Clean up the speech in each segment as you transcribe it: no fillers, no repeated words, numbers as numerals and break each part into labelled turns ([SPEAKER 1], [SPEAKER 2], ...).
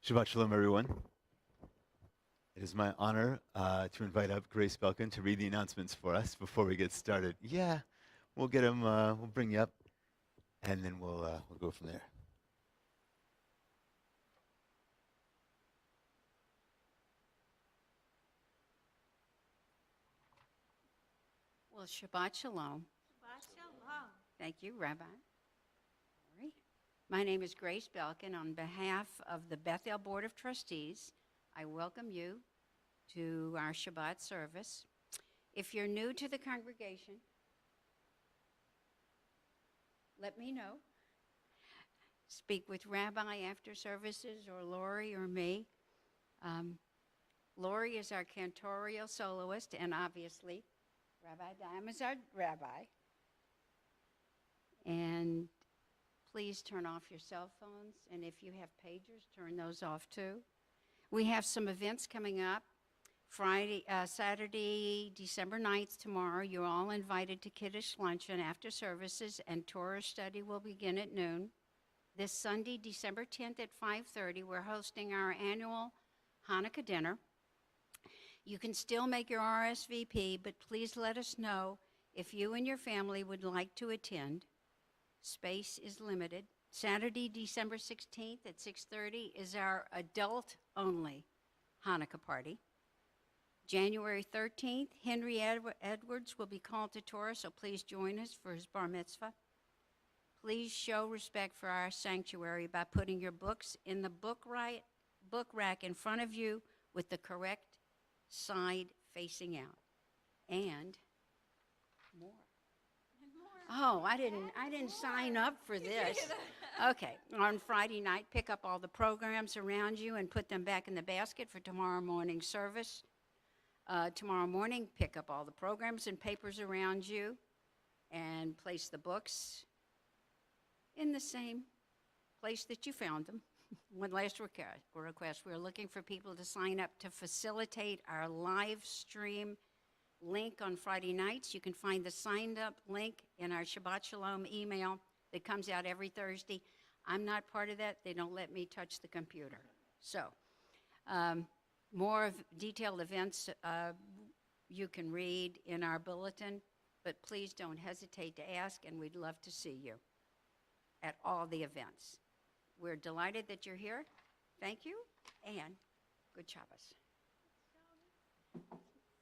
[SPEAKER 1] Shabbat Shalom, everyone. It is my honor to invite up Grace Belkin to read the announcements for us before we get started. Yeah, we'll get him. We'll bring you up, and then we'll go from there.
[SPEAKER 2] Well, Shabbat Shalom.
[SPEAKER 3] Shabbat Shalom.
[SPEAKER 2] Thank you, Rabbi. Sorry. My name is Grace Belkin. On behalf of the Bethel Board of Trustees, I welcome you to our Shabbat service. If you're new to the congregation, let me know. Speak with Rabbi after services, or Lori or me. Lori is our cantorial soloist, and obviously Rabbi Dime is our rabbi. And please turn off your cell phones, and if you have pagers, turn those off too. We have some events coming up. Saturday, December 9th, tomorrow, you're all invited to Kiddush luncheon after services, and Torah study will begin at noon. This Sunday, December 10th at 5:30, we're hosting our annual Hanukkah dinner. You can still make your RSVP, but please let us know if you and your family would like to attend. Space is limited. Saturday, December 16th at 6:30 is our adult-only Hanukkah party. January 13th, Henry Edwards will be called to Torah, so please join us for his bar mitzvah. Please show respect for our sanctuary by putting your books in the book rack in front of you with the correct side facing out. And more. Oh, I didn't sign up for this. Okay, on Friday night, pick up all the programs around you and put them back in the basket for tomorrow morning's service. Tomorrow morning, pick up all the programs and papers around you and place the books in the same place that you found them. One last request. We're looking for people to sign up to facilitate our live stream link on Friday nights. You can find the signed up link in our Shabbat Shalom email that comes out every Thursday. I'm not part of that. They don't let me touch the computer. So, more of detailed events you can read in our bulletin, but please don't hesitate to ask, and we'd love to see you at all the events. We're delighted that you're here. Thank you, and good Shabbos.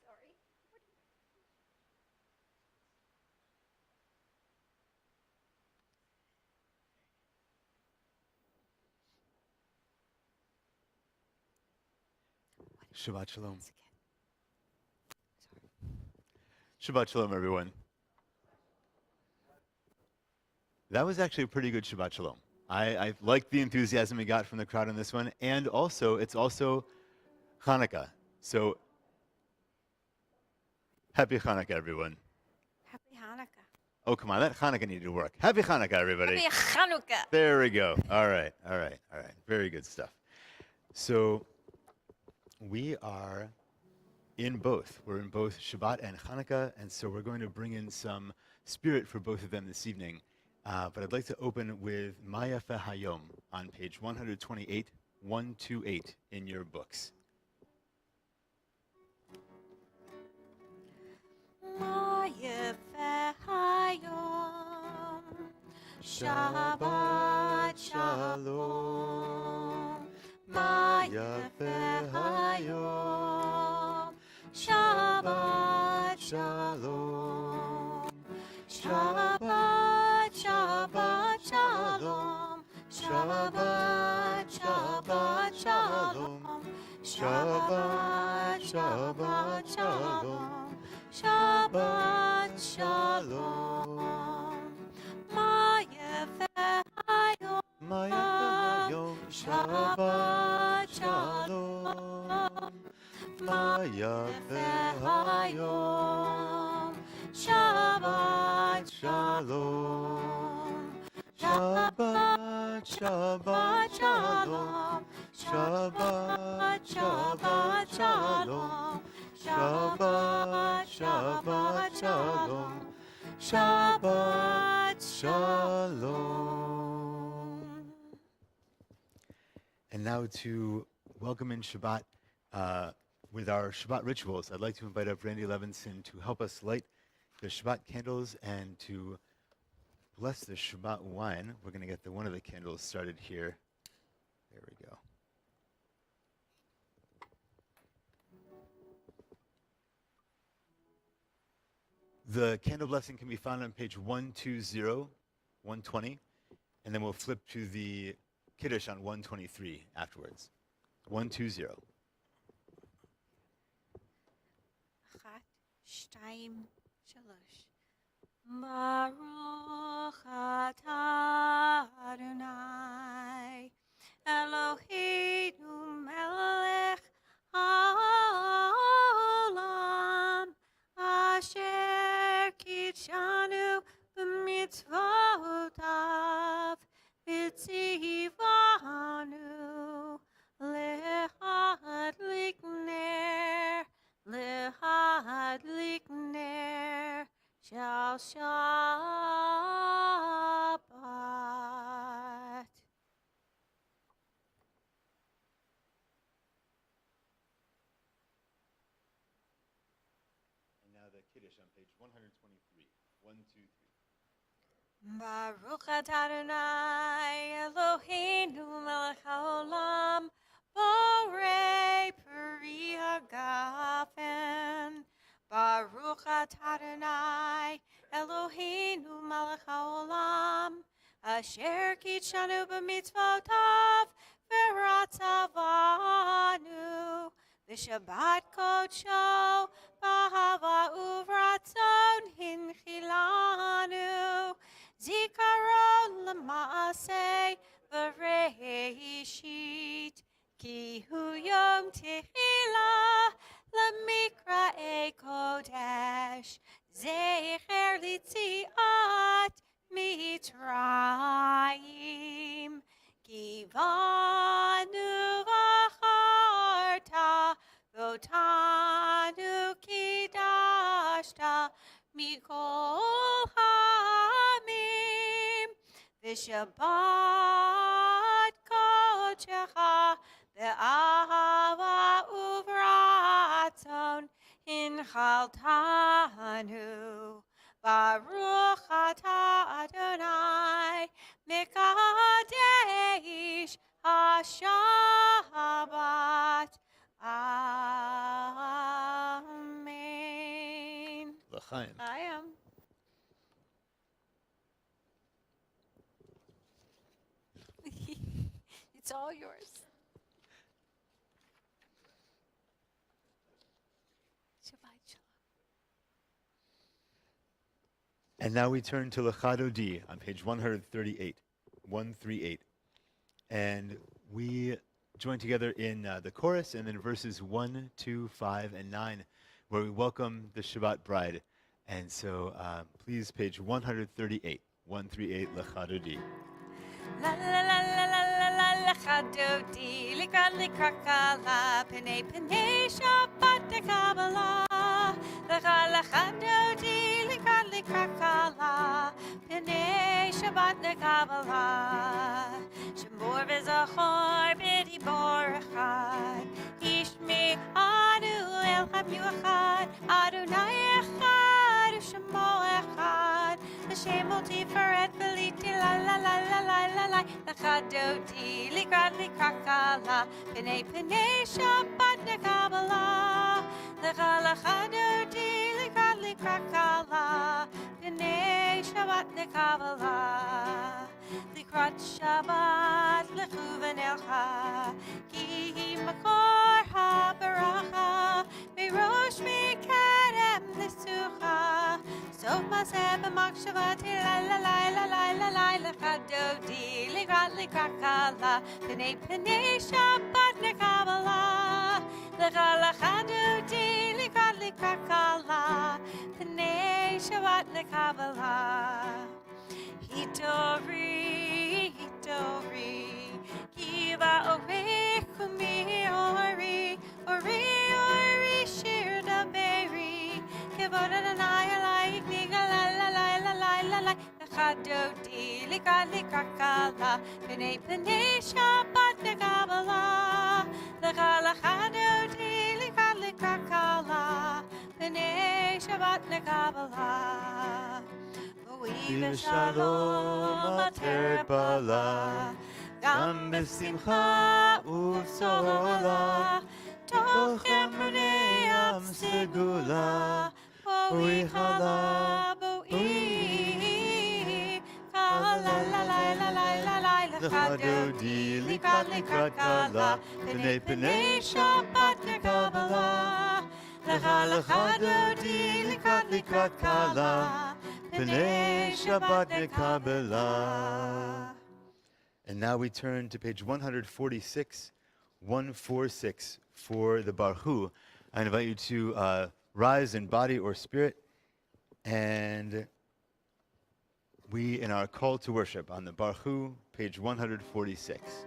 [SPEAKER 2] Sorry.
[SPEAKER 1] Shabbat Shalom. Shabbat Shalom, everyone. That was actually a pretty good Shabbat Shalom. I liked the enthusiasm we got from the crowd on this one, and also, it's also Hanukkah. So, happy Hanukkah, everyone.
[SPEAKER 3] Happy Hanukkah.
[SPEAKER 1] Oh, come on, that Hanukkah needed to work. Happy Hanukkah, everybody.
[SPEAKER 3] Happy Hanukkah.
[SPEAKER 1] There we go. All right. Very good stuff. So, we are in both. We're in both Shabbat and Hanukkah, and so we're going to bring in some spirit for both of them this evening. But I'd like to open with Maya Hayom on page 128, 128 in your books.
[SPEAKER 3] Maya Hayom. Shabbat Shalom. Maya Hayom. Shabbat Shalom. Shabbat Shabbat Shalom. Shabbat Shabbat Shalom. Shabbat Shabbat Shalom. Shabbat Shalom. Maya Hayom.
[SPEAKER 1] Maya Hayom.
[SPEAKER 3] Shabbat Shalom.
[SPEAKER 1] Maya
[SPEAKER 3] Hayom. Shabbat
[SPEAKER 1] Shalom. Shabbat Shabbat Shalom. Shabbat Shabbat Shalom. Shabbat Shabbat Shalom. Shabbat Shalom. And now to welcome in Shabbat with our Shabbat rituals, I'd like to invite up Randy Levinson to help us light the Shabbat candles and to bless the Shabbat wine. We're going to get one of the candles started here. There we go. The candle blessing can be found on page 120, 120, and then we'll flip to the Kiddush on 123 afterwards. 120.
[SPEAKER 3] 1, 2, 3. Baruch atah Adonai Eloheinu melech haolam asher kitshanu b'mitzvotav v'tzivanu lehadlik ner shal Shabbat.
[SPEAKER 1] And now the Kiddush on page 123. 123.
[SPEAKER 3] Baruch atah Adonai Eloheinu melech haolam borei peri hagafen. Baruch atah Adonai Eloheinu melech haolam asher kitshanu b'mitzvotav v'ratzavanu v'shabbat kodsho b'ahava uvratzon hinchilanu zikaron l'maaseh v'reishit ki hu yom tehillah l'mikra'e kodesh zecher litziat mitzrayim kivanu v'charta v'otanu kidashta mikol hamim v'shabbat kodecha ve'ahava uvratzon hinchaltanu Baruch atah Adonai mekadesh ha-Shabbat. Amen.
[SPEAKER 1] L'chaim.
[SPEAKER 3] I am. It's all yours. Shabbat shalom.
[SPEAKER 1] And now we turn to Lechado D on page 138. 138. And we join together in the chorus and then verses 1, 2, 5, and 9, where we welcome the Shabbat bride. And so please, page 138. 138, Lechado D.
[SPEAKER 3] La la la la la la la lechadoti likrat likrakala penei penei Shabbat nekabala lecha lechadoti likrat likrakala penei Shabbat nekabala shemor v'zachor b'dibor echad ishmi anu el hamiuchad Adonai echad u'shemo echad Hashem ol tiferet v'liti la la la la la la la lechadoti likrat likrakala penei penei Shabbat nekabala lecha lechadoti likrat likrakala penei Shabbat nekabala likrat Shabbat lechuven elcha ki makor ha-baracha merosh mikadem nesucha sof maseh b'machshavati la la la la la la la lechadoti likrat likrakala penei penei Shabbat nekabala lecha lechadoti likrat likrakala penei Shabbat nekabala Hitori, hitori, kiva ori, kumi ori, ori, ori, shir da beri, kivod Adonai alai, niga la la la la la la la, lechadoti, likrat likrakala, B'nai B'nai Shabbat Kabbalah, L'cha L'chadodi L'chad L'chad Kala, B'nai Shabbat Kabbalah.
[SPEAKER 1] Shalom ater bala, gam besimcha uvsola, tochem b'nei segula, boi chala, boi chala, l'chadodi, l'ikrat kala, b'nei Shabbat Kabbalah, l'chadodi, l'ikrat kala, B'nai Shabbat Kabbalah. And now we turn to page 146, 146 for the Barhu. I invite you to rise in body or spirit, and we, in our call to worship on the Barhu, page 146.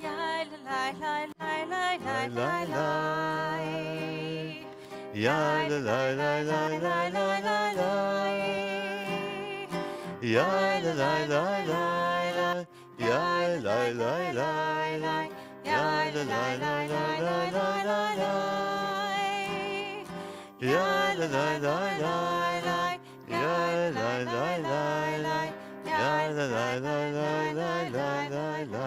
[SPEAKER 3] Yai la la la la la la la.
[SPEAKER 1] Ya la la la la la la la la. Ya la la la la la. Ya la la la la. Ya la la la la la la la la. Ya la la la la la. Ya la la la la. Ya la la la la la la la.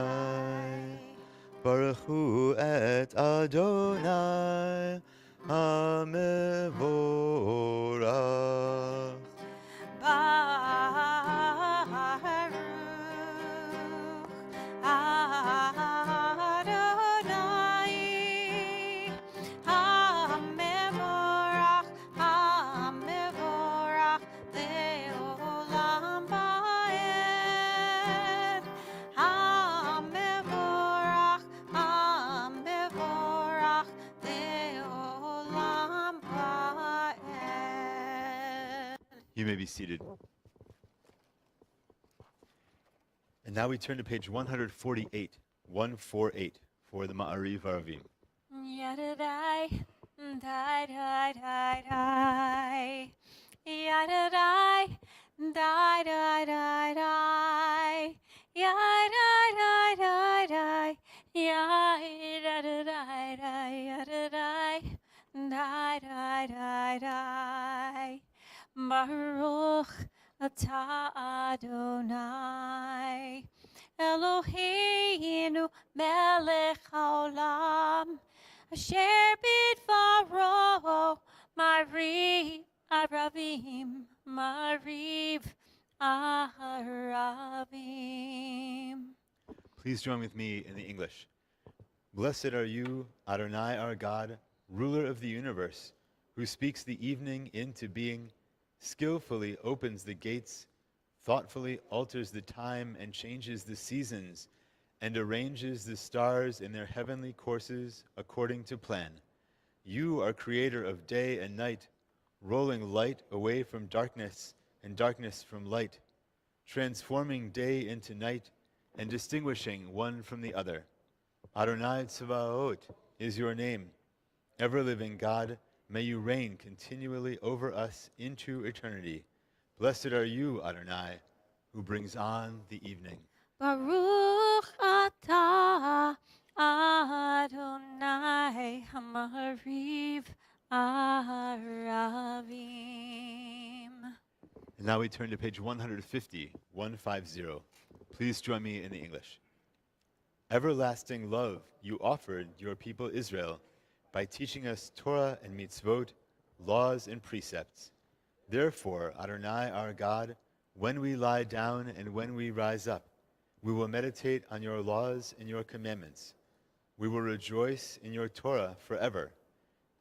[SPEAKER 1] Baruch Hu et Adonai Hamevorach.
[SPEAKER 3] Baruch Adonai Hamevorach, Hamevorach Le'olam Va'ed. Hamevorach, Hamevorach Le'olam Va'ed.
[SPEAKER 1] You may be seated. And now we turn to page 148, 148 for the Ma'ariv Aravim.
[SPEAKER 3] Yadadai, dai dai dai dai. Yadadai, dai dai dai dai. Yadadai dai dai. Yadadai dai yadadai. Dai dai dai dai. Baruch atah Adonai Eloheinu melech haolam asher bidvaro mariv aravim.
[SPEAKER 1] Please join with me in the English. Blessed are you, Adonai our God, ruler of the universe, who speaks the evening into being, skillfully opens the gates, thoughtfully alters the time and changes the seasons, and arranges the stars in their heavenly courses according to plan. You are creator of day and night, rolling light away from darkness and darkness from light, transforming day into night and distinguishing one from the other. Adonai Tzvaot is your name. Ever-living God, may you reign continually over us into eternity. Blessed are you, Adonai, who brings on the evening.
[SPEAKER 3] Baruch atah Adonai Hamariv Aravim.
[SPEAKER 1] And now we turn to page 150, 150. Please join me in the English. Everlasting love you offered your people Israel by teaching us Torah and mitzvot, laws and precepts. Therefore, Adonai our God, when we lie down and when we rise up, we will meditate on your laws and your commandments. We will rejoice in your Torah forever.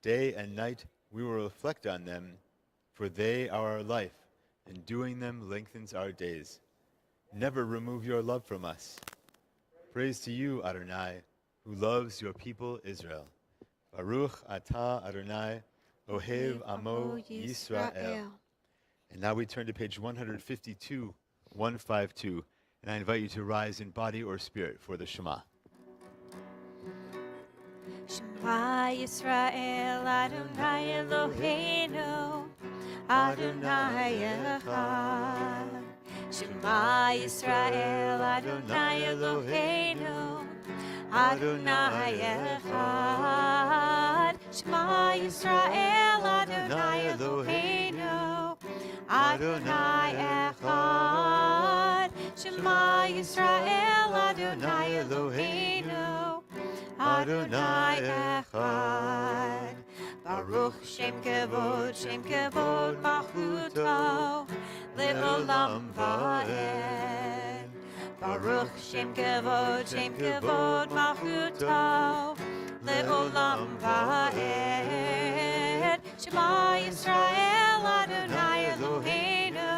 [SPEAKER 1] Day and night we will reflect on them, for they are our life, and doing them lengthens our days. Never remove your love from us. Praise to you, Adonai, who loves your people Israel. Baruch atah Adonai, Ohev Amo Yisrael. And now we turn to page 152, 152, and I invite you to rise in body or spirit for the Shema.
[SPEAKER 3] Shema Yisrael Adonai Eloheinu Adonai Echad. Shema Yisrael Adonai Eloheinu Adonai Echad Shema Yisrael Adonai Eloheinu Adonai Echad Shema Yisrael Adonai Eloheinu Adonai Echad Baruch Shem Kevod Malchuto Le'olam Va'ed Baruch Shem Kevod Malchuto Le'olam Va'ed Shema Yisrael Adonai Eloheinu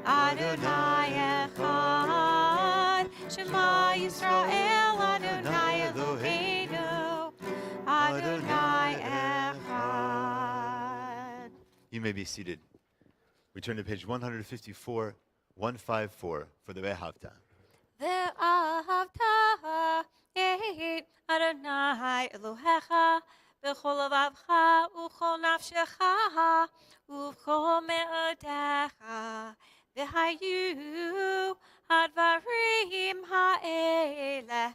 [SPEAKER 3] Adonai Echad Shema Yisrael Adonai Eloheinu Adonai Echad.
[SPEAKER 1] You may be seated. We turn to page 154, 154 for the Ve'ahavta.
[SPEAKER 3] Ve'ahavta et Adonai Elohecha b'chol levavcha u'chol nafshecha u'chol me'odecha v'hayu hadvarim ha'eleh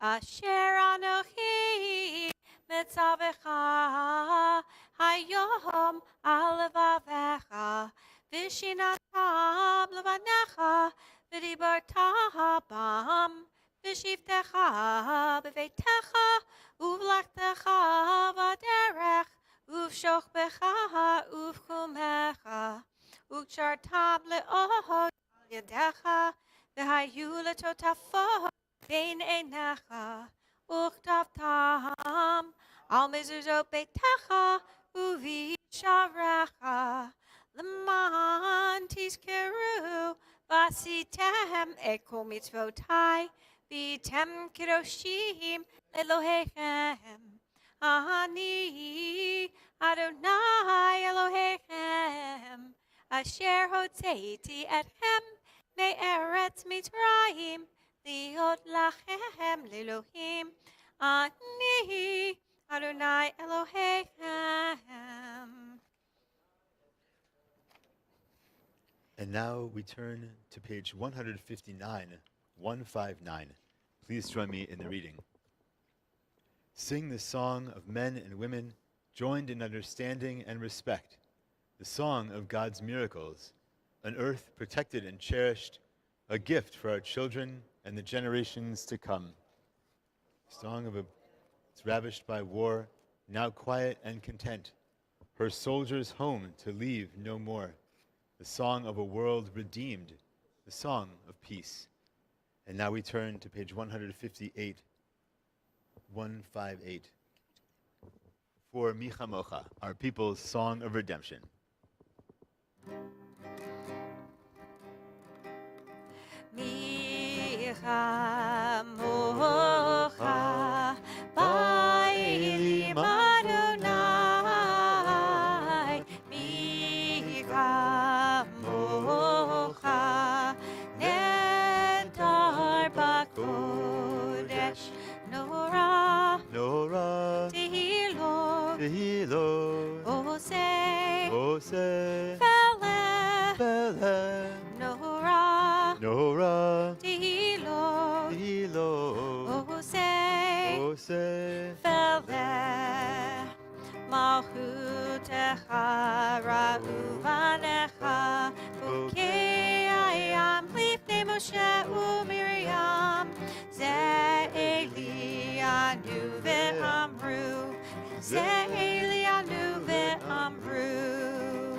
[SPEAKER 3] asher anochi metzavecha hayom al levavecha v'shinatam levanecha v'dibarta bam v'shivtecha b'veitecha uvlachtecha v'derech uv'shochbecha uv'chumecha uv'chartam le'ohot yadecha v'hayu letotafot bein einecha uchtavtam al mezuzot beitecha u'visharecha leman tizkeru v'asitem et kol mitzvotai v'tem kedoshim Elohechem Ani Adonai Elohechem Asher hotzeiti etchem me'eretz Mitzrayim liot lachem l'Elohim Ani Adonai Elohechem.
[SPEAKER 1] And now we turn to page 159, 159. Please join me in the reading. Sing the song of men and women joined in understanding and respect, the song of God's miracles, an earth protected and cherished, a gift for our children and the generations to come. Song of a it's ravished by war, now quiet and content, her soldiers home to leave no more, the song of a world redeemed, the song of peace. And now we turn to page 158, 158, for Michamocha, our people's song of redemption.
[SPEAKER 3] Michamocha Ba'elim Adonai Michamocha Nedar B'Kodesh Nora
[SPEAKER 1] Nora,
[SPEAKER 3] Tehilot
[SPEAKER 1] Tehilot,
[SPEAKER 3] Oseh
[SPEAKER 1] Oseh,
[SPEAKER 3] Feleh
[SPEAKER 1] Beleh,
[SPEAKER 3] Nora
[SPEAKER 1] Nora,
[SPEAKER 3] Tehilot
[SPEAKER 1] Tehilot,
[SPEAKER 3] Oseh
[SPEAKER 1] Oseh,
[SPEAKER 3] Feleh Malchutecha Ra'uvanecha Bukei Ayam Lifnei Moshe u'Miriam Ze Elianu ve'amru Ze Elianu ve'amru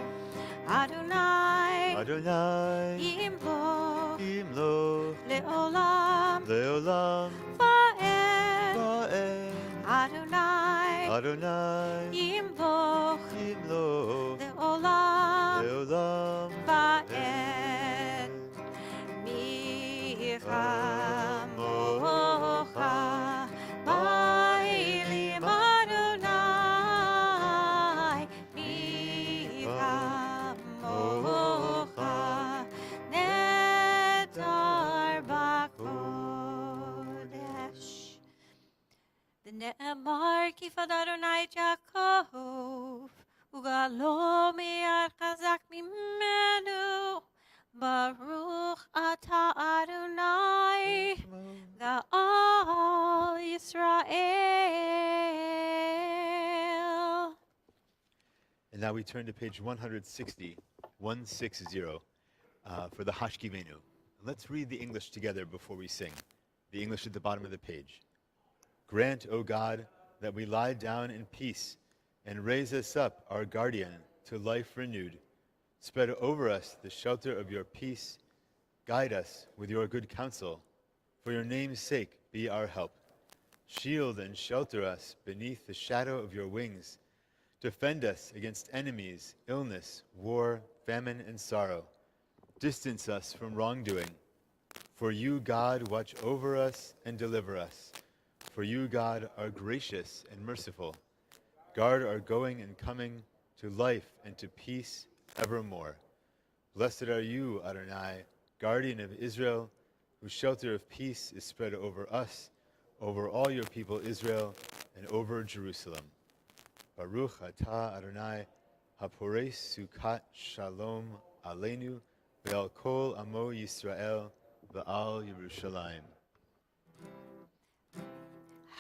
[SPEAKER 3] Adonai
[SPEAKER 1] Adonai,
[SPEAKER 3] Yimloch
[SPEAKER 1] Imloch,
[SPEAKER 3] Le'olam
[SPEAKER 1] Leolam,
[SPEAKER 3] Va'ed
[SPEAKER 1] Va'ed,
[SPEAKER 3] Adonai
[SPEAKER 1] Adonai,
[SPEAKER 3] Yimloch
[SPEAKER 1] Imloch,
[SPEAKER 3] Le'olam
[SPEAKER 1] Leolam,
[SPEAKER 3] Va'ed Michamocha Ba'elim Adonai Michamocha Nedar B'Kodesh V'ne'emar kifad Adonai Yaakov Ugalo mi'ad chazak mimenu Baruch ata Adonai La'al Yisrael.
[SPEAKER 1] And now we turn to page 160, 160, for the Hashkivenu. Let's read the English together before we sing. The English at the bottom of the page. Grant, O God, that we lie down in peace, and raise us up, our guardian, to life renewed. Spread over us the shelter of your peace. Guide us with your good counsel. For your name's sake, be our help. Shield and shelter us beneath the shadow of your wings. Defend us against enemies, illness, war, famine, and sorrow. Distance us from wrongdoing. For you, God, watch over us and deliver us. For you, God, are gracious and merciful. Guard our going and coming to life and to peace evermore. Blessed are you, Adonai, guardian of Israel, whose shelter of peace is spread over us, over all your people Israel, and over Jerusalem. Baruch atah Adonai, hapores sukat shalom aleinu, ve'al kol amo Yisrael, ve'al Yerushalayim.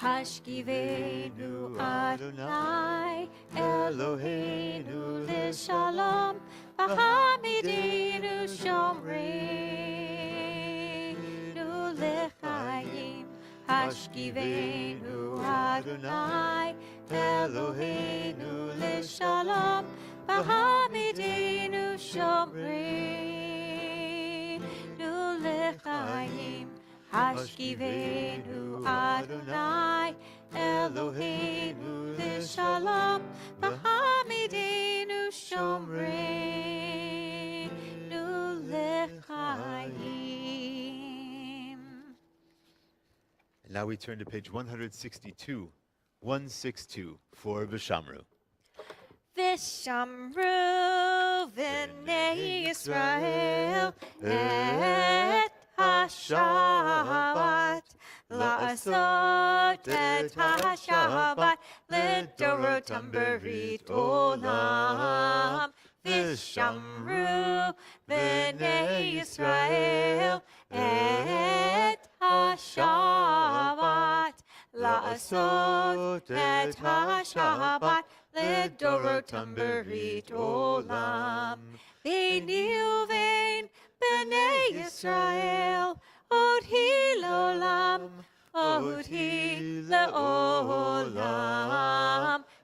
[SPEAKER 3] Hashkivenu Adonai Eloheinu L'Shalom V'hamidenu Shomreinu L'chaim. Hashkivenu Adonai Eloheinu L'Shalom V'hamidenu Shomreinu L'chaim. Hashkivenu Adonai Eloheinu L'Shalom V'hamidenu Shomreinu L'chaim.
[SPEAKER 1] And now we turn to page 162, 162 for Vishamru.
[SPEAKER 3] Vishamru V'nei Yisrael Et HaShabbat La'asot et HaShabbat L'dorotam berit olam. Vishamru V'nei Yisrael Et HaShabbat La'asot et HaShabbat L'dorotam berit olam. Ve'ni uvein B'nei Yisrael Od hi l'olam, Od hi l'olam.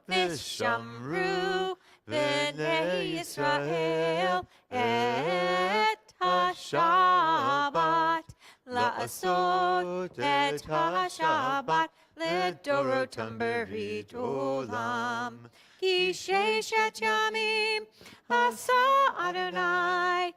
[SPEAKER 3] Vishamru B'nei Yisrael Et HaShabbat La'asot et HaShabbat L'dorotam berit olam. Ki sheshet yamim Asa Adonai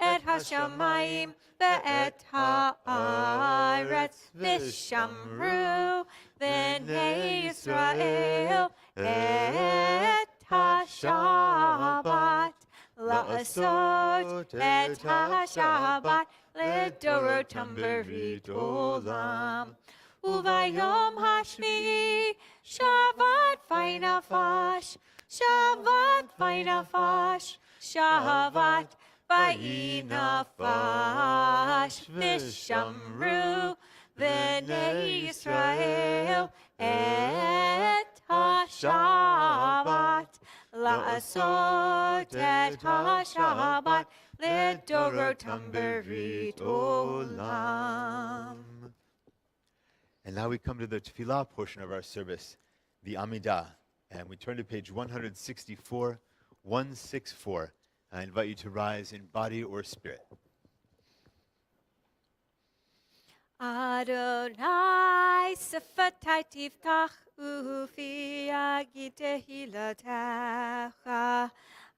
[SPEAKER 3] Et hashamayim ve'et ha'aretz. Vishamru V'nei Yisrael Et HaShabbat La'asot et HaShabbat L'dorotam berit olam. Uvayom hashmi'i Shabbat vaynafash, Shabbat vaynafash, Shabbat vaynafash. Vishamru V'nei Yisrael Et HaShabbat La'asot et HaShabbat L'dorotam berit olam.
[SPEAKER 1] And now we come to the tefillah portion of our service, the Amidah. And we turn to page 164, 164. I invite you to rise in body or spirit.
[SPEAKER 3] Adonai Sefatai Tivkach Ufi Yagid Tehilatecha.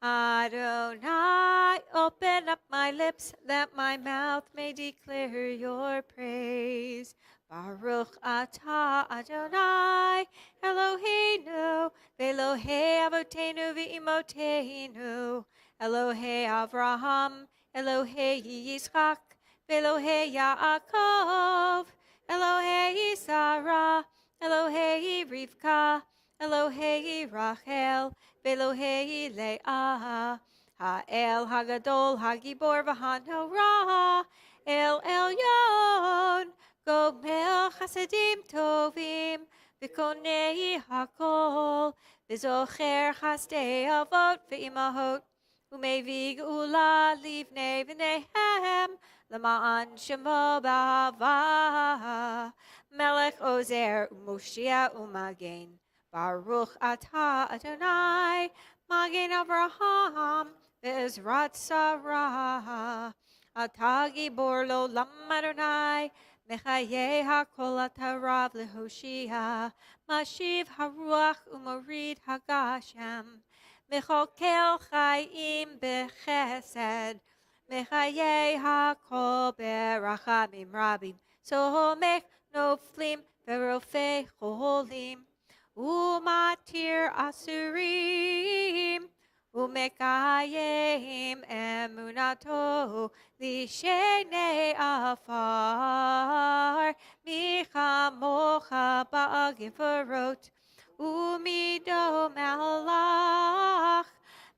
[SPEAKER 3] Adonai, open up my lips that my mouth may declare your praise. Baruch atah Adonai Eloheinu Ve'Elohei Avotenu V'Imotenu Elohei Avraham Elohei Yitzchak Ve'Elohei Yaakov Elohei Sarah Elohei Rivka Elohei Rachel Ve'Elohei Leah Ha'el Hagadol Hagibor V'Hanora El Elyon Gomel Chasadim Tovim V'Konei Hakol V'Zocher Chasdei Avot V'Imahot Umevi Geula Livnei V'Nehem Lama'an Shemo Ba'ava Melech Ozer Umoshia Umagen Baruch Atah Adonai Magen Avraham Be'ezrat Sarah Atah Gibor Lo Lam Adonai Mechaye HaKol Atarav Lehoshia Mashiv HaRuach Umorid HaGashem Mechokel Chaim Bechesed Mechaye HaKol Berachamim Rabim Somech Noflim Verofei Cholim Umatir Asurim Umekayim Emunato Lishene Afar Michamocha Ba'agifarot Umido Malach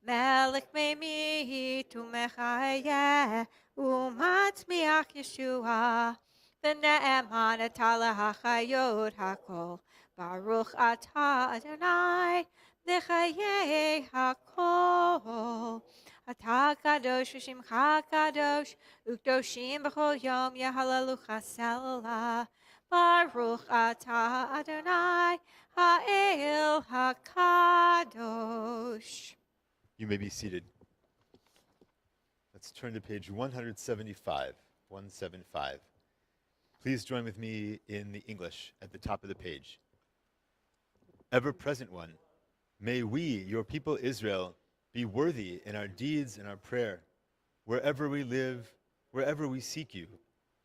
[SPEAKER 3] Melech Memi Tumechaya Umatmiach Yeshua V'ne'eman Atala HaChayot HaKol Baruch Atah Adonai Nechaye HaKol Atah Kadosh V'Shimcha Kadosh Ukdoshim B'chol Yom Yahalalu Chasela Baruch Atah Adonai Ha'el HaKadosh.
[SPEAKER 1] You may be seated. Let's turn to page 175. 175. Please join with me in the English at the top of the page. Ever-present one, may we, your people Israel, be worthy in our deeds and our prayer, wherever we live, wherever we seek you,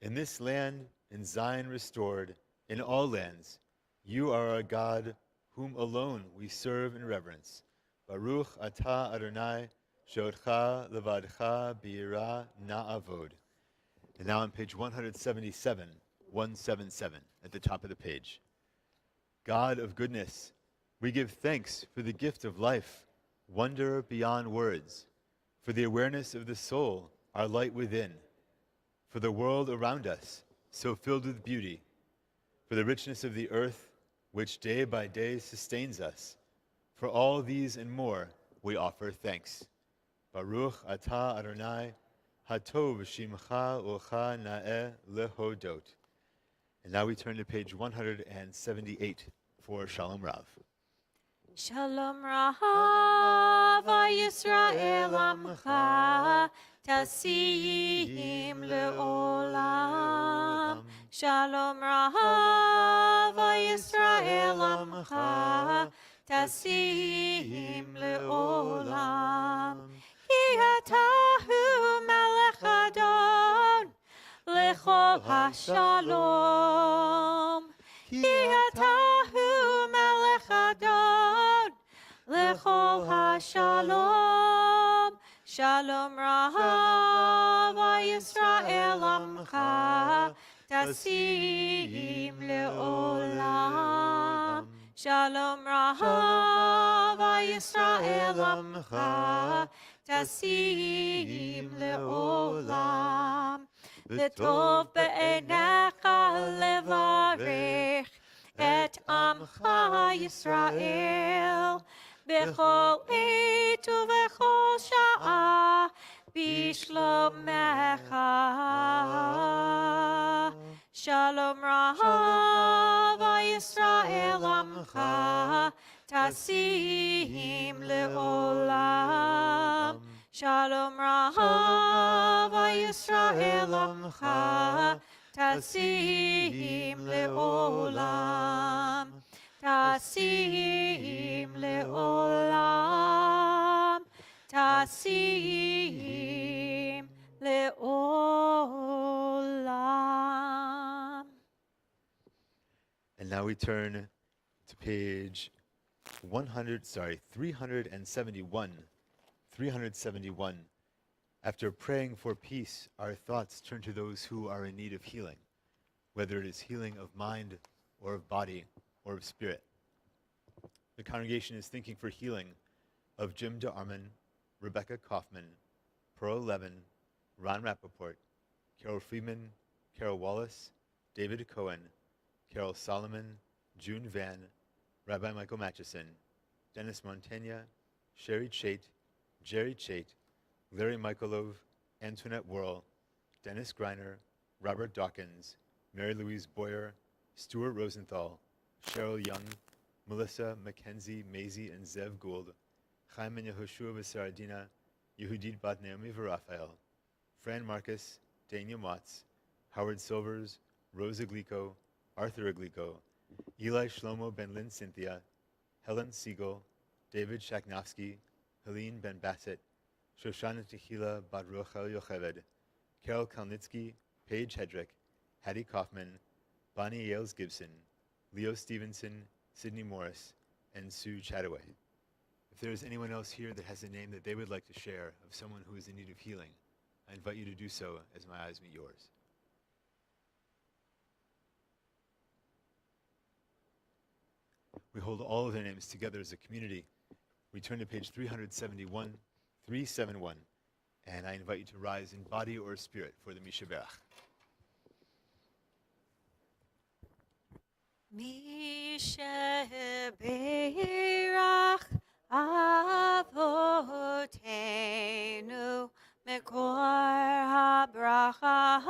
[SPEAKER 1] in this land, in Zion restored, in all lands. You are our God, whom alone we serve in reverence. Baruch atah Adonai, she'otcha levadcha bi'ira na'avod. And now on page 177, 177, at the top of the page. God of goodness, we give thanks for the gift of life, wonder beyond words, for the awareness of the soul, our light within, for the world around us, so filled with beauty, for the richness of the earth, which day by day sustains us. For all these and more, we offer thanks. Baruch atah Adonai, hatov shimcha ucha na'eh lehodot. And now we turn to page 178 for Shalom Rav.
[SPEAKER 3] Shalom Rav Yisrael Amcha Tasim Leolam. Shalom Rav Yisrael Amcha Tasim Leolam. Ki atahu Melech Adon Lechol HaShalom. Ki atahu Melech Adon Lechol HaShalom. Shalom Rav Yisrael Amcha Tasim Leolam. Shalom Rav Yisrael Amcha Tasim Leolam. V'tov be'enecha levarech et amcha Yisrael b'chol עת ובכל שעה בשלומך. Shalom Rav Yisrael Amcha Tasim Leolam. Shalom Rav Yisrael Amcha Tasim Leolam. Tasim Leolam. Tasim Leolam.
[SPEAKER 1] And now we turn to page 371. 371. After praying for peace, our thoughts turn to those who are in need of healing, whether it is healing of mind or of body or of spirit. The congregation is thinking for healing of Jim DeArmond, Rebecca Kaufman, Pearl Levin, Ron Rappaport, Carol Freeman, Carol Wallace, David Cohen, Carol Solomon, June Van, Rabbi Michael Matchison, Dennis Montaigne, Sherry Chait, Jerry Chait, Larry Michaelov, Antoinette Worrell, Dennis Greiner, Robert Dawkins, Mary Louise Boyer, Stuart Rosenthal, Cheryl Young, Melissa, Mackenzie, Maisie, and Zev Gould, Chaim and Yehoshua V'Saradina, Yehudit Bat Naomi V'Raphael, Fran Marcus, Daniel Watts, Howard Silvers, Rose Aglico, Arthur Aglico, Eli Shlomo Ben Lynn Cynthia, Helen Siegel, David Shaknovsky, Helene Ben Bassett, Shoshana Tehila Bat Rochel Yocheved, Carol Kalnitsky, Paige Hedrick, Hattie Kaufman, Bonnie Yales Gibson, Leo Stevenson, Sydney Morris, and Sue Chataway. If there is anyone else here that has a name that they would like to share of someone who is in need of healing, I invite you to do so as my eyes meet yours. We hold all of their names together as a community. We turn to page 371, and I invite you to rise in body or spirit for the Mishaberach.
[SPEAKER 3] Mishaberach Avotenu Mekor HaBracha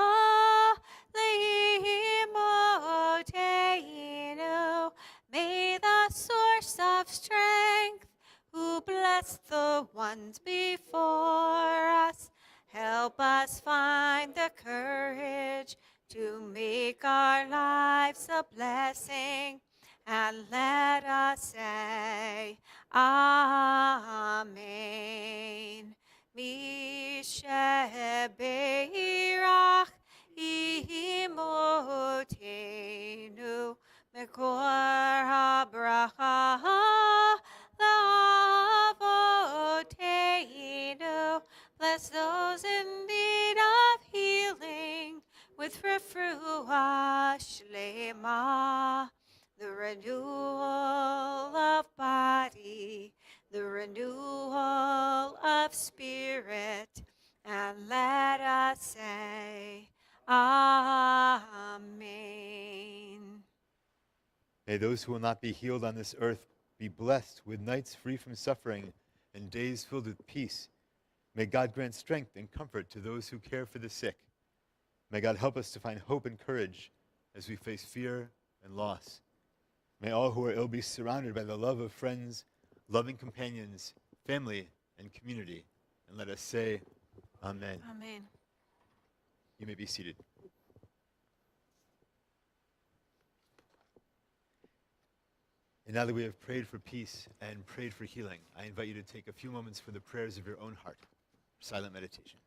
[SPEAKER 3] Leimotenu. May the source of strength, who blessed the ones before us, help us find the courage to make our lives a blessing, and let us say, Amen. Mishaberach Imotenu Mekor HaBracha Lavotenu. Bless those in need of healing with refuah shlema, the renewal of body, the renewal of spirit, and let us say, Amen.
[SPEAKER 1] May those who will not be healed on this earth be blessed with nights free from suffering and days filled with peace. May God grant strength and comfort to those who care for the sick. May God help us to find hope and courage as we face fear and loss. May all who are ill be surrounded by the love of friends, loving companions, family, and community. And let us say, Amen.
[SPEAKER 3] Amen.
[SPEAKER 1] You may be seated. And now that we have prayed for peace and prayed for healing, I invite you to take a few moments for the prayers of your own heart. Silent meditation.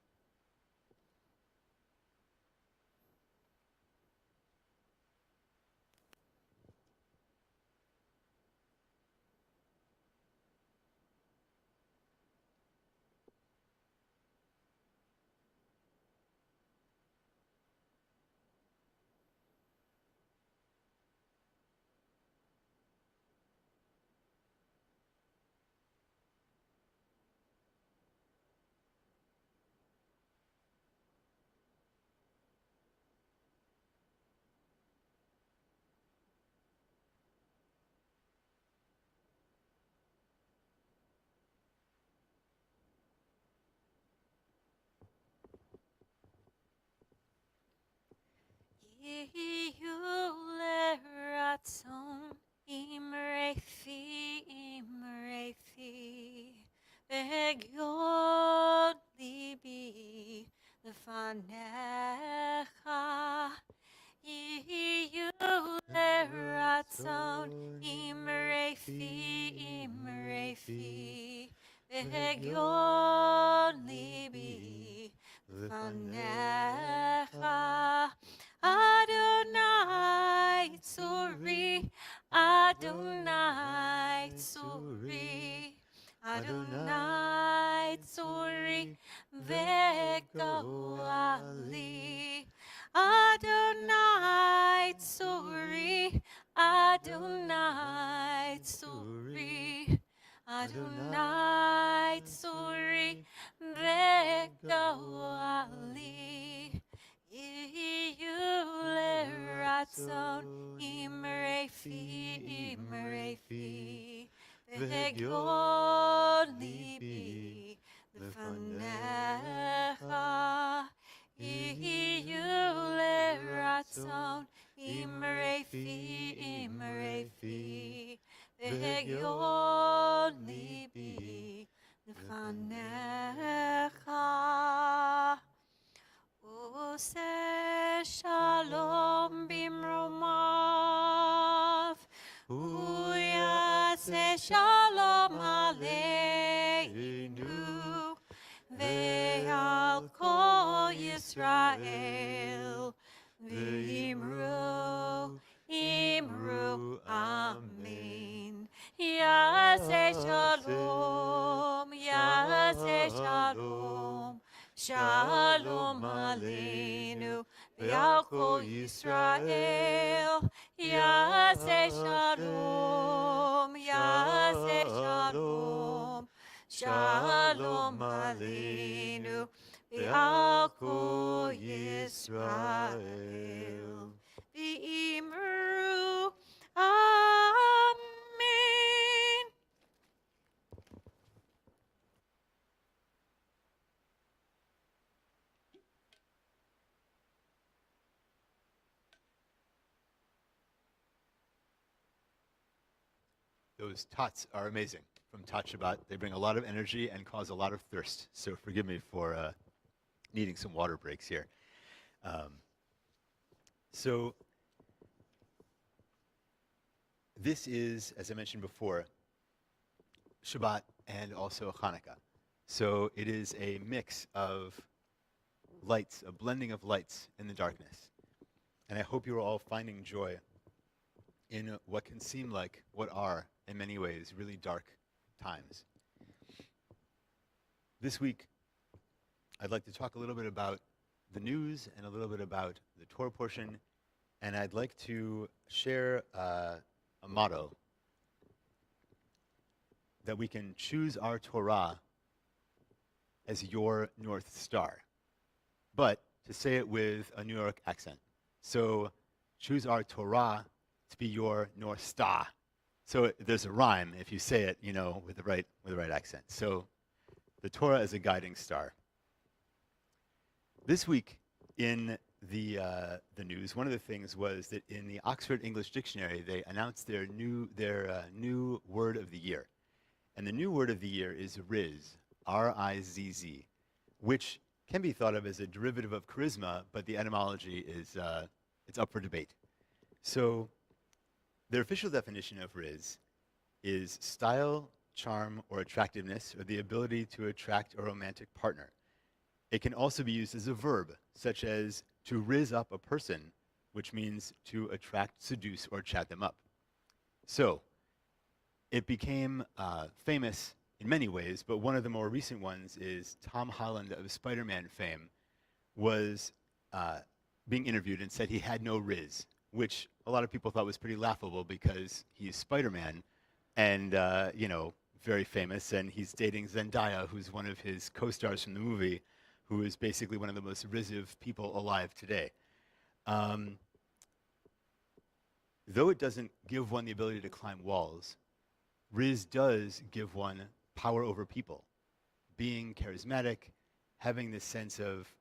[SPEAKER 3] Yehule ratzon imrefi v'egyon libi lefanecha. Yehule ratzon imrefi v'egyon libi lefanecha. Adonai Tzuri, Adonai Tzuri, Adonai Tzuri, Ve'goali. Adonai Tzuri, Adonai Tzuri, Adonai Tsuri Begoali Iule Ratson Imrefi Vegion Libi Lefanecha Iule Ratson Imrefi Vegion Libi Lefanecha Ose Shalom Bimromav Uyase Shalom Aleinu Ve'al Kol Yisrael Ve'imru Imru Amen Yase Shalom Yase Shalom Shalom Aleinu Ve'al Kol Yisrael Yase Shalom Yase Shalom Shalom Aleinu Ve'al Kol Yisrael Ve'imru Amen.
[SPEAKER 1] Those tots are amazing from Tot Shabbat. They bring a lot of energy and cause a lot of thirst. So forgive me for needing some water breaks here. So this is, as I mentioned before, Shabbat and also Hanukkah. So it is a mix of lights, a blending of lights in the darkness. And I hope you are all finding joy in what can seem like, what are, in many ways, really dark times. This week, I'd like to talk a little bit about the news and a little bit about the Torah portion, and I'd like to share a motto that we can choose our Torah as your North Star, but to say it with a New York accent. So choose our Torah to be your North Star. So there's a rhyme if you say it, you know, with the right accent. So the Torah as a guiding star. This week in the news, one of the things was that in the Oxford English Dictionary, they announced their new word of the year. And the new word of the year is Riz, R-I-Z-Z, which can be thought of as a derivative of charisma, but the etymology is it's up for debate. So their official definition of Riz is style, charm, or attractiveness, or the ability to attract a romantic partner. It can also be used as a verb, such as to riz up a person, which means to attract, seduce, or chat them up. So it became famous in many ways, but one of the more recent ones is Tom Holland of Spider-Man fame was being interviewed and said he had no riz, which a lot of people thought was pretty laughable because he's Spider-Man and, you know, very famous, and he's dating Zendaya, who's one of his co-stars from the movie, who is basically one of the most risive people alive today. Though it doesn't give one the ability to climb walls, Riz does give one power over people. Being charismatic, having this sense of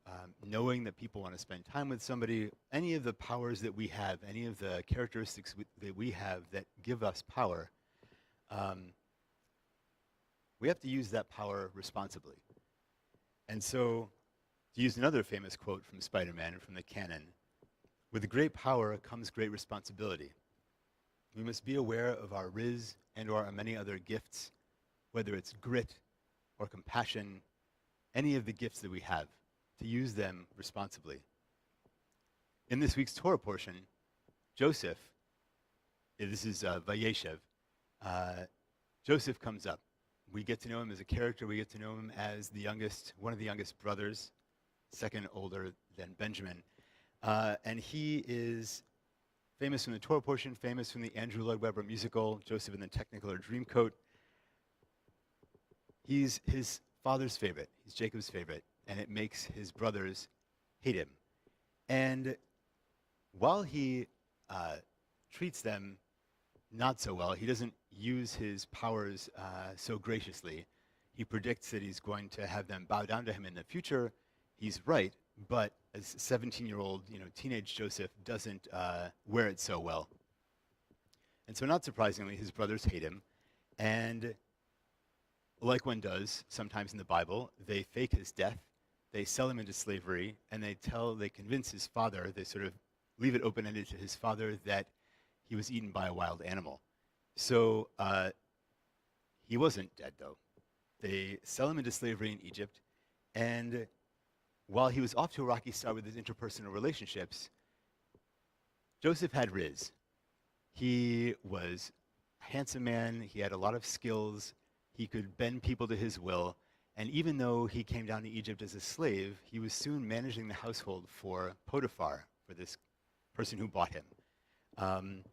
[SPEAKER 1] knowing that people want to spend time with somebody, any of the powers that we have, any of the characteristics that we have that give us power, we have to use that power responsibly. And so, to use another famous quote from Spider-Man, from the canon, with great power comes great responsibility. We must be aware of our riz and or our many other gifts, whether it's grit or compassion, any of the gifts that we have, to use them responsibly. In this week's Torah portion, Joseph, this is Vayeshev, Joseph comes up. We get to know him as a character. We get to know him as the youngest, one of the youngest brothers, second older than Benjamin. And he is famous from the Torah portion, famous from the Andrew Lloyd Webber musical, Joseph in the Technicolor Dreamcoat. He's his father's favorite. He's Jacob's favorite, and it makes his brothers hate him. And while he treats them not so well, he doesn't use his powers so graciously. He predicts that he's going to have them bow down to him in the future. He's right, but as 17-year-old, teenage Joseph doesn't wear it so well. And so not surprisingly, his brothers hate him. And like one does sometimes in the Bible, they fake his death, they sell him into slavery, and they convince his father, they sort of leave it open-ended to his father that he was eaten by a wild animal. So he wasn't dead, though. They sell him into slavery in Egypt, and while he was off to a rocky start with his interpersonal relationships, Joseph had riz. He was a handsome man, he had a lot of skills, he could bend people to his will, and even though he came down to Egypt as a slave, he was soon managing the household for Potiphar, for this person who bought him.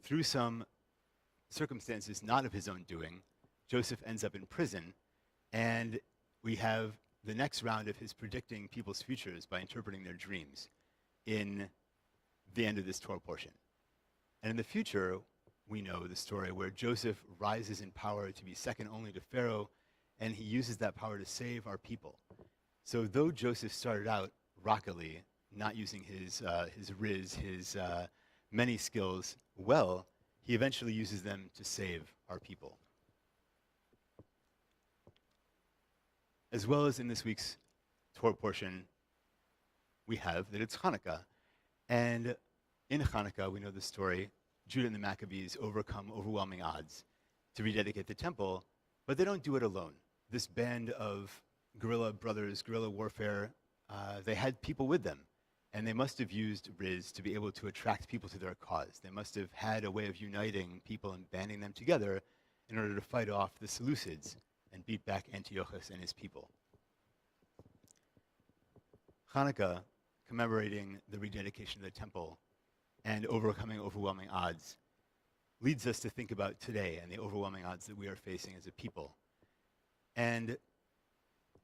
[SPEAKER 1] Through some circumstances not of his own doing, Joseph ends up in prison, and we have the next round of his predicting people's futures by interpreting their dreams in the end of this Torah portion. And in the future, we know the story where Joseph rises in power to be second only to Pharaoh, and he uses that power to save our people. So though Joseph started out rockily, not using his riz, his many skills well, he eventually uses them to save our people. As well as in this week's Torah portion, we have that it's Hanukkah. And in Hanukkah, we know the story, Judah and the Maccabees overcome overwhelming odds to rededicate the temple, but they don't do it alone. This band of guerrilla brothers, guerrilla warfare, they had people with them. And they must have used riz to be able to attract people to their cause. They must have had a way of uniting people and banding them together in order to fight off the Seleucids and beat back Antiochus and his people. Hanukkah, commemorating the rededication of the temple and overcoming overwhelming odds, leads us to think about today and the overwhelming odds that we are facing as a people. And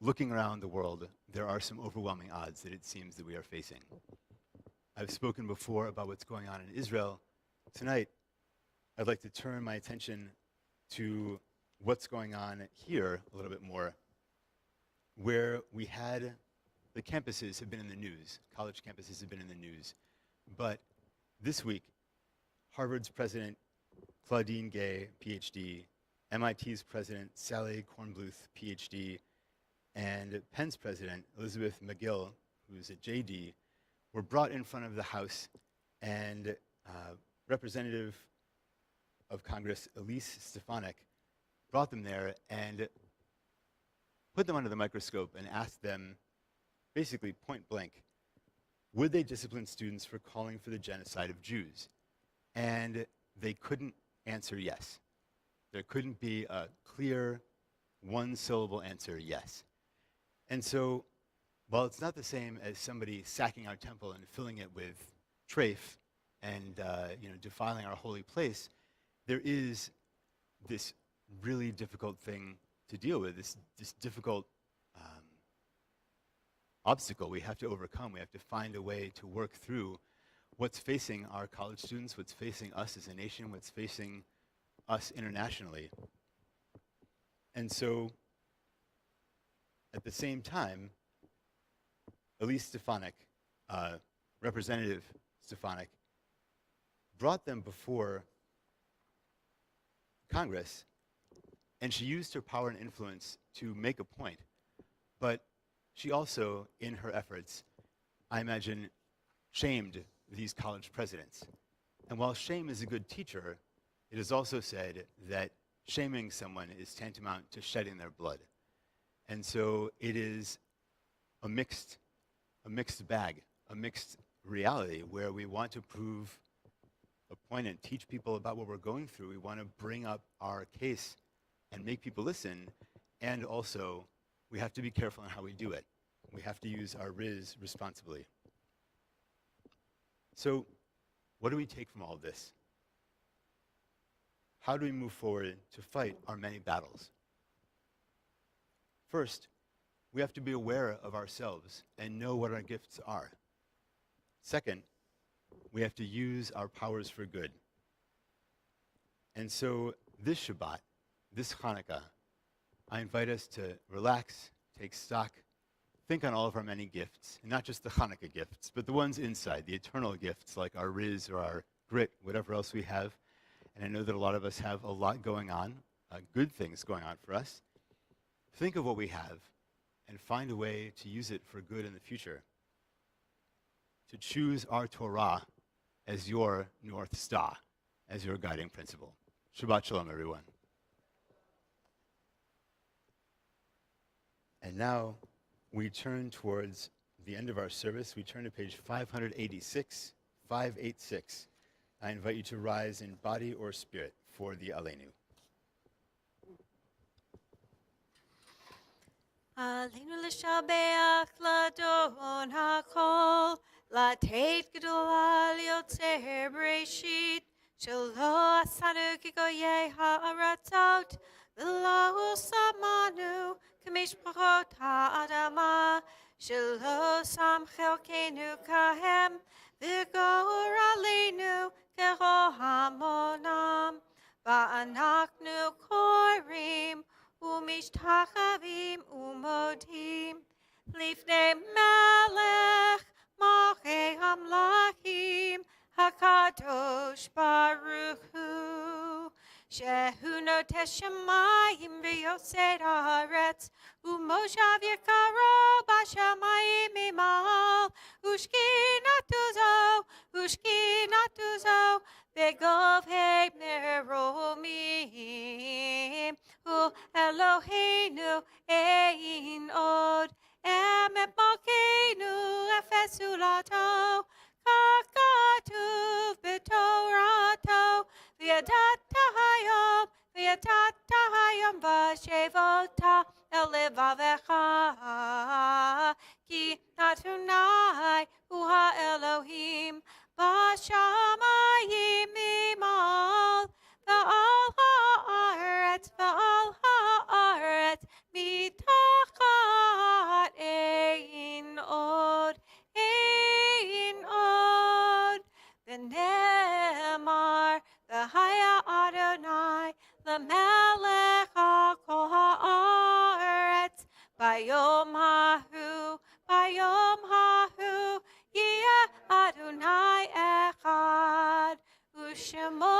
[SPEAKER 1] looking around the world, there are some overwhelming odds that it seems that we are facing. I've spoken before about what's going on in Israel. Tonight, I'd like to turn my attention to what's going on here a little bit more, where we had the campuses have been in the news, college campuses have been in the news, but this week, Harvard's president, Claudine Gay, PhD, MIT's president, Sally Kornbluth, PhD, and Penn's president, Elizabeth McGill, who's at JD, were brought in front of the House, and Representative of Congress Elise Stefanik brought them there and put them under the microscope and asked them, basically point blank, would they discipline students for calling for the genocide of Jews? And they couldn't answer yes. There couldn't be a clear, one-syllable answer yes. And so, while it's not the same as somebody sacking our temple and filling it with trafe and defiling our holy place, there is this really difficult thing to deal with, this difficult obstacle we have to overcome. We have to find a way to work through what's facing our college students, what's facing us as a nation, what's facing us internationally. And so, at the same time, Elise Stefanik, Representative Stefanik, brought them before Congress, and she used her power and influence to make a point. But she also, in her efforts, I imagine, shamed these college presidents. And while shame is a good teacher, it is also said that shaming someone is tantamount to shedding their blood. And so it is a mixed bag, a mixed reality where we want to prove a point and teach people about what we're going through. We want to bring up our case and make people listen. And also, we have to be careful in how we do it. We have to use our riz responsibly. So, what do we take from all of this? How do we move forward to fight our many battles? First, we have to be aware of ourselves and know what our gifts are. Second, we have to use our powers for good. And so this Shabbat, this Hanukkah, I invite us to relax, take stock, think on all of our many gifts, and not just the Hanukkah gifts, but the ones inside, the eternal gifts like our riz or our grit, whatever else we have. And I know that a lot of us have a lot going on, good things going on for us. Think of what we have and find a way to use it for good in the future. To choose our Torah as your North Star, as your guiding principle. Shabbat Shalom, everyone. And now we turn towards the end of our service. We turn to page 586, 586. I invite you to rise in body or spirit for the Aleinu.
[SPEAKER 3] Aleinu l'shabeach l'adon hakol, l'teit gedolah liotzer bereshit, shelo asanu kigoyei ha'aratzot, v'lo samanu k'mishpachot ha'adama, shelo sam chelkenu kahem, v'gor aleinu keho hamonam, va'anaknu korim, Umishtachavim umodim lifnei melech malchei hamlachim hakadosh baruch hu shehu notesh shamayim v'yosed haaretz umoshav yekaro b'shamayim imal ushkinatu zo begov hei meromim Eloheinu ein od emet malkeinu efesulato kakatuv b'torato v'yadat hayom v'shevota elevavecha ki Adonai hu ha'Elohim b'shamayim imal v'al haaretz mitachat ein od v'nemar v'haya Adonai l'melech ha'kol haaretz bayom hahu yeh Adonai echad u'shemo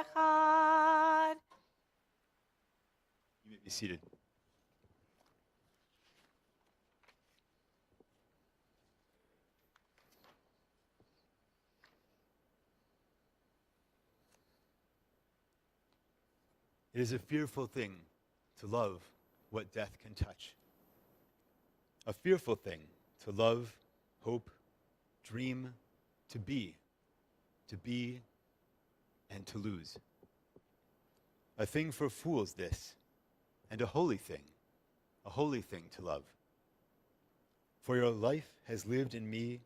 [SPEAKER 3] echad.
[SPEAKER 1] You may be seated. It is a fearful thing to love what death can touch. A fearful thing to love, hope, dream, to be and to lose. A thing for fools this, and a holy thing to love. For your life has lived in me,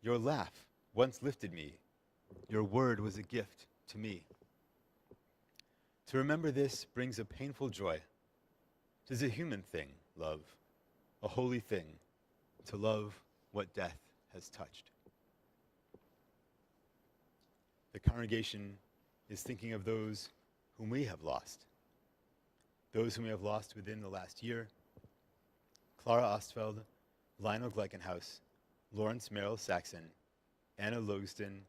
[SPEAKER 1] your laugh once lifted me, your word was a gift to me. To remember this brings a painful joy. 'Tis a human thing, love, a holy thing, to love what death has touched. The congregation is thinking of those whom we have lost. Those whom we have lost within the last year. Clara Ostfeld, Lionel Gleichenhaus, Lawrence Merrill Saxon, Anna Logston,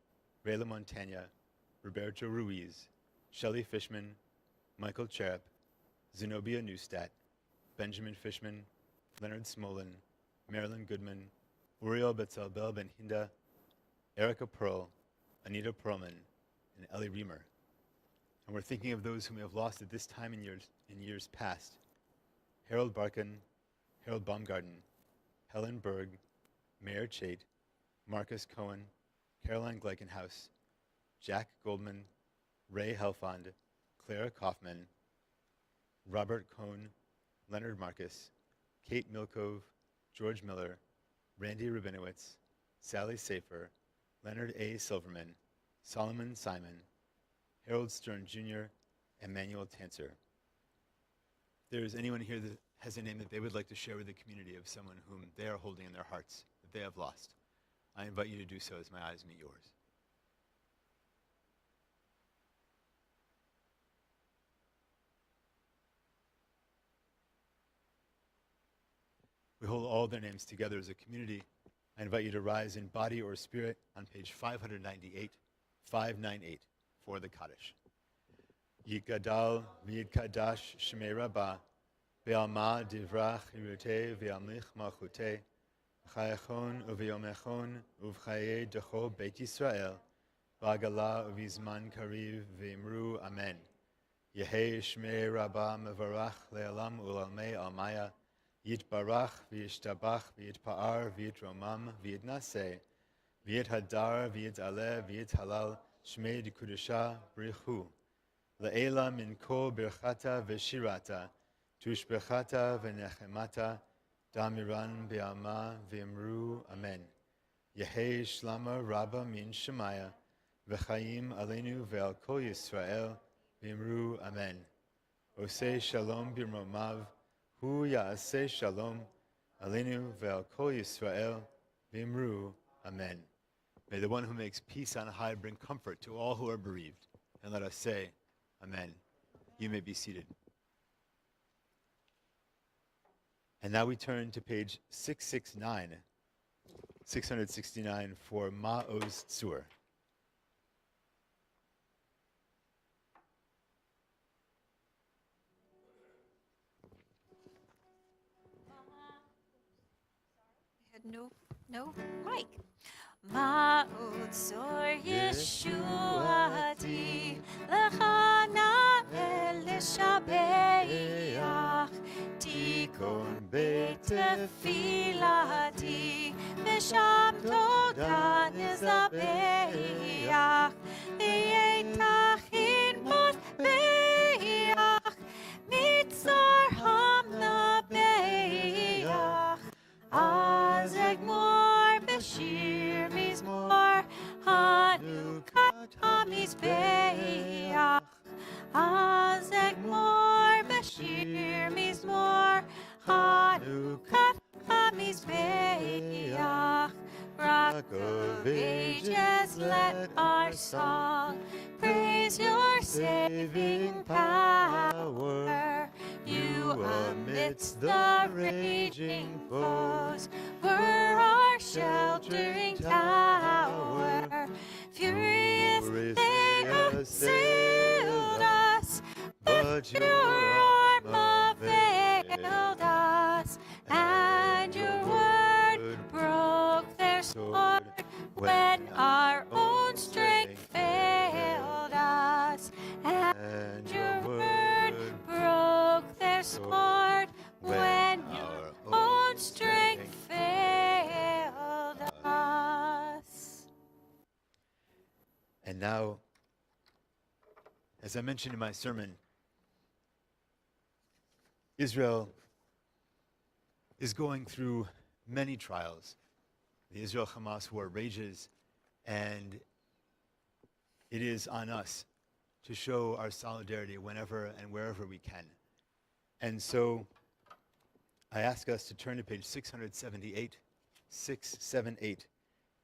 [SPEAKER 1] Rayla Montagna, Roberto Ruiz, Shelley Fishman, Michael Cherep, Zenobia Neustadt, Benjamin Fishman, Leonard Smolin, Marilyn Goodman, Uriel Betzelbel Ben Hinda, Erica Pearl, Anita Perlman, and Ellie Reamer. And we're thinking of those whom we have lost at this time in years past. Harold Barkin, Harold Baumgarten, Helen Berg, Mayor Chait, Marcus Cohen, Caroline Gleichenhaus, Jack Goldman, Ray Helfand, Clara Kaufman, Robert Cohn, Leonard Marcus, Kate Milkove, George Miller, Randy Rabinowitz, Sally Safer, Leonard A. Silverman, Solomon Simon, Harold Stern Jr., Emmanuel Tanser. If there is anyone here that has a name that they would like to share with the community of someone whom they are holding in their hearts that they have lost, I invite you to do so as my eyes meet yours. We hold all their names together as a community. I invite you to rise in body or spirit on page 598 for the Kaddish. Yikadal v'yikadash shmei rabba ve'alma divrach irute ve'amlich malchute v'chayachon u've'yomechon u'v'chaye decho beit Yisrael v'agala u'vizman kariv ve'imru amen. Yehei shmei rabba mevarach le'alam u'lalmei almaya Yitbarach v'yishtabach v'yitpa'ar v'yitromam v'yitnaseh v'yithadar v'yitaleh v'yithalal shmei d'kudusha brichu le'ela min kol birchata v'shirata tushbechata v'nechemata damiran be'alma v'imru amen. Yehei shlama rabba min shemaya v'chaim aleinu ve'al kol Yisrael v'imru amen. Oseh shalom b'romav Hu ya'aseh shalom aleinu ve'al kol Yisrael v'imru amen. May the one who makes peace on high bring comfort to all who are bereaved. And let us say, amen. You may be seated. And now we turn to page 669 for Ma'oz Tzur.
[SPEAKER 3] No mic. Ma'otzor Yeshuati Lechana Elishabeach Tikon Beit Tefilati V'sham Toda Nizabeach V'yetachin Mot Beach Mitzar Hamna Beach Azegmor Bashir Mizmor Hanukat HaMizbeach Azegmor Bashir Mizmor Hanukat HaMizbeach Rock of ages, let our song praise your saving power. You amidst the raging foes were our sheltering tower. Furious they assailed us, but your arm availed us, and your word broke their sword when our own strength failed us, and your word broke their sword when your own strength failed us.
[SPEAKER 1] And now, as I mentioned in my sermon, Israel is going through many trials. The Israel-Hamas war rages, and it is on us to show our solidarity whenever and wherever we can. And so I ask us to turn to page 678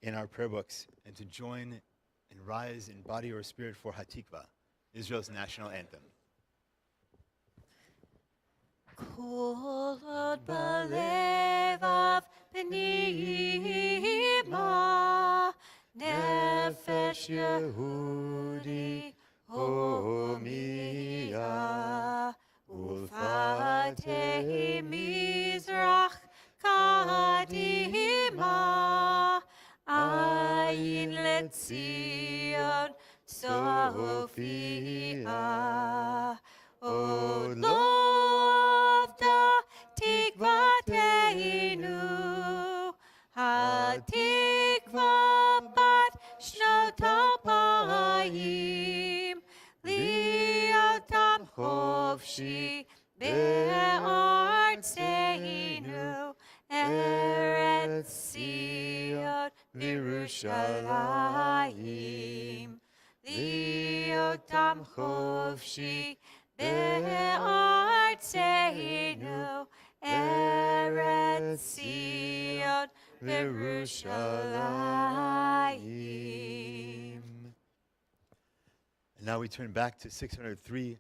[SPEAKER 1] in our prayer books and to join and rise in body or spirit for Hatikva, Israel's national anthem.
[SPEAKER 3] Kol od balevav b'nima nefesh Yehudi homiya ufatei mizrach kadima ayin letzion Sophia O lovda tikvateinu hatikva bat shnot alpayim liatam chofshi be'artzeinu eretz Zion v'Yerushalayim Liotam chofshi be'artzeinu Eretz Zion Yerushalayim.
[SPEAKER 1] And now we turn back to 603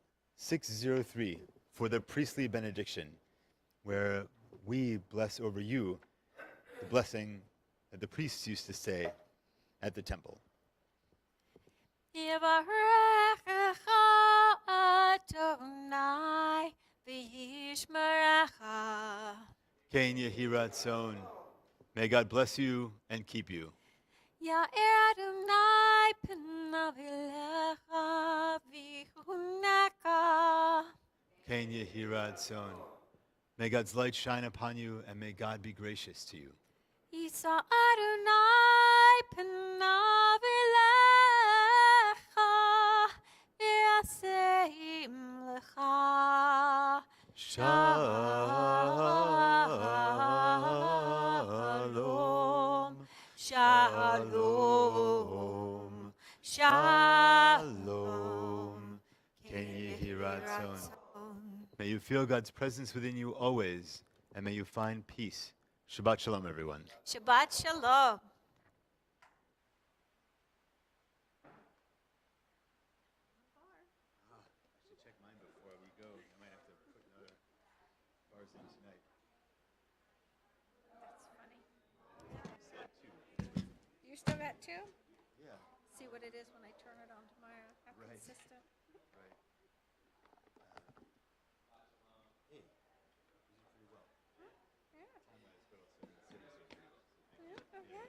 [SPEAKER 1] for the priestly benediction, where we bless over you the blessing that the priests used to say at the temple.
[SPEAKER 3] Yivarechecha Adonai v'yishmerecha.
[SPEAKER 1] Ken Yehi Ratzon. May God bless you and keep you.
[SPEAKER 3] Ya'er Adonai panav elecha v'chuneka.
[SPEAKER 1] Ken Yehi Ratzon. May God's light shine upon you, and may God be gracious to you.
[SPEAKER 3] Yisa Adonai panav elecha v'yaseim lecha.
[SPEAKER 1] Shalom.
[SPEAKER 3] Shalom.
[SPEAKER 1] Shalom.
[SPEAKER 3] Shalom.
[SPEAKER 1] Ken Yehi Ratzon. May you feel God's presence within you always, and may you find peace. Shabbat Shalom, everyone.
[SPEAKER 3] Shabbat Shalom.
[SPEAKER 1] I should check mine before we go. I might have to put another bars in tonight.
[SPEAKER 2] That's funny.
[SPEAKER 1] Said two.
[SPEAKER 2] You still got two?
[SPEAKER 1] Yeah,
[SPEAKER 2] See what it is when I turn it on tomorrow. How
[SPEAKER 1] Right.
[SPEAKER 2] consistent.
[SPEAKER 1] right. Hey, you did pretty well.
[SPEAKER 2] Yeah.
[SPEAKER 1] Time-wise, but also consider so pretty well. So thank you.
[SPEAKER 2] Yeah, okay.
[SPEAKER 1] It's a good